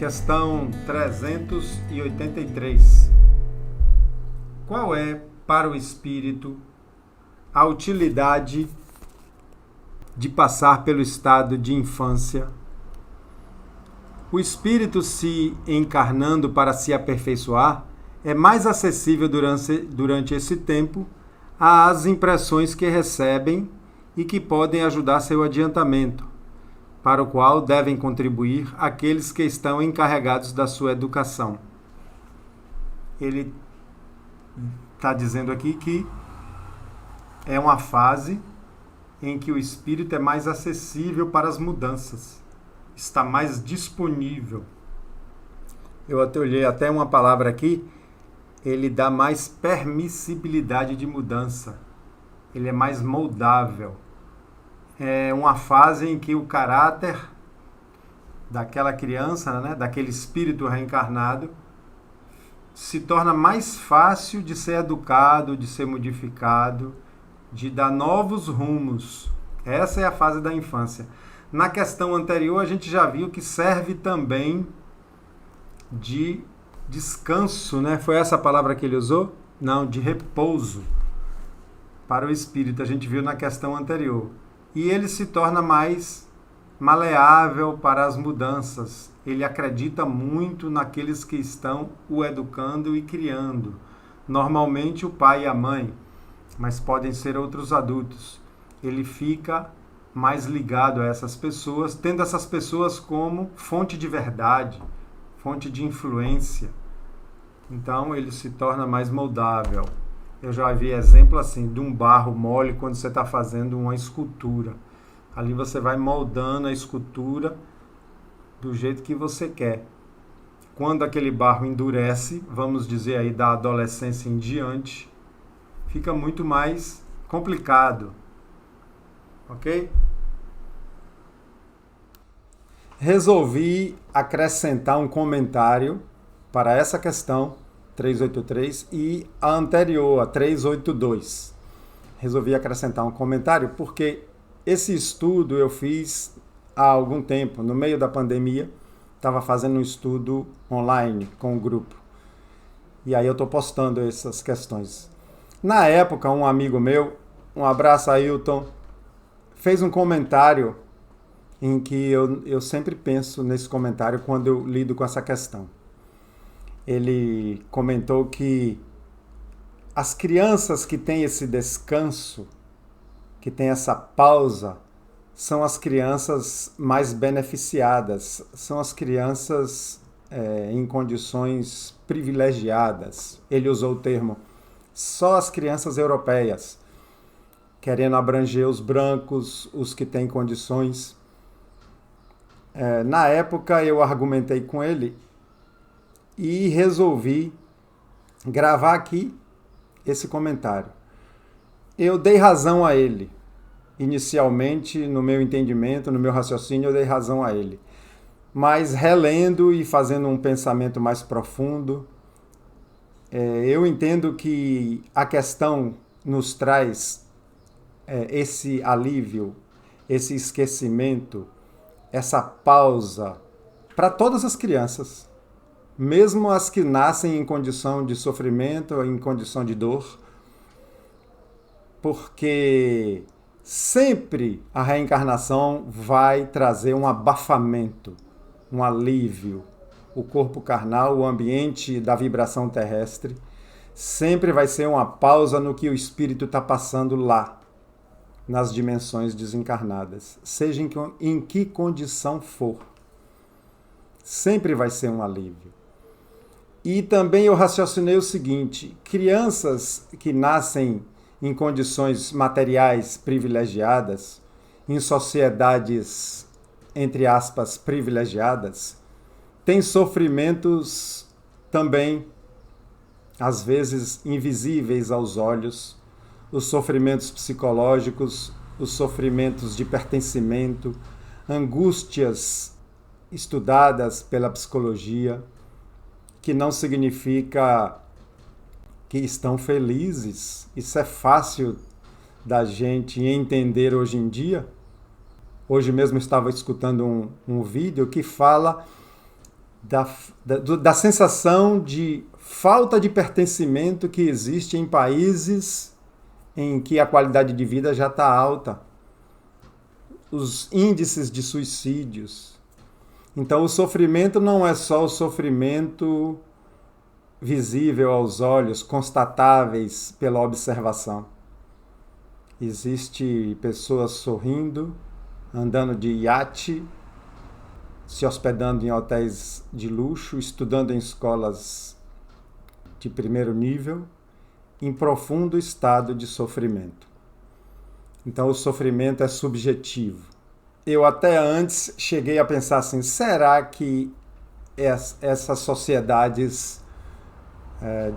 Questão 383. Qual é, para o espírito, a utilidade de passar pelo estado de infância? O espírito, se encarnando para se aperfeiçoar, é mais acessível durante esse tempo às impressões que recebem e que podem ajudar seu adiantamento, para o qual devem contribuir aqueles que estão encarregados da sua educação. Ele está dizendo aqui que é uma fase em que o espírito é mais acessível para as mudanças, está mais disponível. Eu até olhei até uma palavra aqui, ele dá mais permissibilidade de mudança, ele é mais moldável. É uma fase em que o caráter daquela criança, né, daquele espírito reencarnado, se torna mais fácil de ser educado, de ser modificado, de dar novos rumos. Essa é a fase da infância. Na questão anterior, a gente já viu que serve também de descanso, né? Foi essa a palavra que ele usou? Não, de repouso para o espírito. A gente viu na questão anterior. E ele se torna mais maleável para as mudanças. Ele acredita muito naqueles que estão o educando e criando. Normalmente o pai e a mãe, mas podem ser outros adultos. Ele fica mais ligado a essas pessoas, tendo essas pessoas como fonte de verdade, fonte de influência. Então ele se torna mais moldável. Eu já vi exemplo assim, de um barro mole quando você está fazendo uma escultura. Ali você vai moldando a escultura do jeito que você quer. Quando aquele barro endurece, vamos dizer aí da adolescência em diante, fica muito mais complicado. Ok? Resolvi acrescentar um comentário para essa questão 383 e a anterior, a 382. Resolvi acrescentar um comentário porque esse estudo eu fiz há algum tempo, no meio da pandemia, estava fazendo um estudo online com o grupo. E aí eu estou postando essas questões. Na época, um amigo meu, um abraço, Ailton, fez um comentário em que eu sempre penso nesse comentário quando eu lido com essa questão. Ele comentou que as crianças que têm esse descanso, que têm essa pausa, são as crianças mais beneficiadas, são as crianças em condições privilegiadas. Ele usou o termo só as crianças europeias, querendo abranger os brancos, os que têm condições. Na época eu argumentei com ele e resolvi gravar aqui esse comentário. Eu dei razão a ele. Inicialmente, no meu entendimento, no meu raciocínio, eu dei razão a ele. Mas relendo e fazendo um pensamento mais profundo, eu entendo que a questão nos traz esse alívio, esse esquecimento, essa pausa para todas as crianças. Mesmo as que nascem em condição de sofrimento, em condição de dor, porque sempre a reencarnação vai trazer um abafamento, um alívio. O corpo carnal, o ambiente da vibração terrestre, sempre vai ser uma pausa no que o espírito está passando lá, nas dimensões desencarnadas, seja em que condição for. Sempre vai ser um alívio. E também eu raciocinei o seguinte: crianças que nascem em condições materiais privilegiadas, em sociedades, entre aspas, privilegiadas, têm sofrimentos também, às vezes, invisíveis aos olhos, os sofrimentos psicológicos, os sofrimentos de pertencimento, angústias estudadas pela psicologia, que não significa que estão felizes. Isso é fácil da gente entender hoje em dia. Hoje mesmo estava escutando um vídeo que fala da sensação de falta de pertencimento que existe em países em que a qualidade de vida já está alta. Os índices de suicídios. Então, o sofrimento não é só o sofrimento visível aos olhos, constatáveis pela observação. Existe pessoas sorrindo, andando de iate, se hospedando em hotéis de luxo, estudando em escolas de primeiro nível, em profundo estado de sofrimento. Então, o sofrimento é subjetivo. Eu até antes cheguei a pensar assim, será que essas sociedades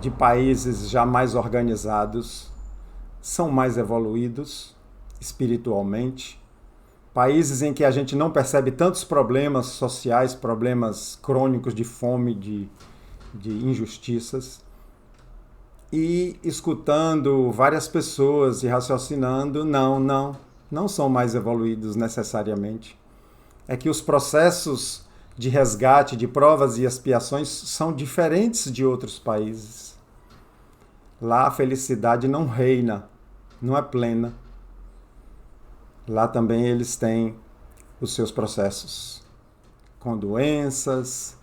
de países já mais organizados são mais evoluídos espiritualmente? Países em que a gente não percebe tantos problemas sociais, problemas crônicos de fome, de injustiças. E escutando várias pessoas e raciocinando, não são mais evoluídos necessariamente. É que os processos de resgate, de provas e expiações são diferentes de outros países. Lá a felicidade não reina, não é plena. Lá também eles têm os seus processos com doenças,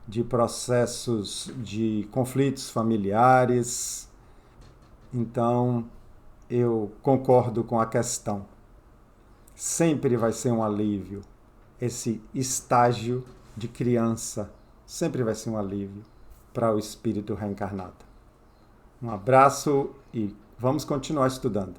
de processos de conflitos familiares. Então, eu concordo com a questão. Sempre vai ser um alívio. Esse estágio de criança sempre vai ser um alívio para o espírito reencarnado. Um abraço e vamos continuar estudando.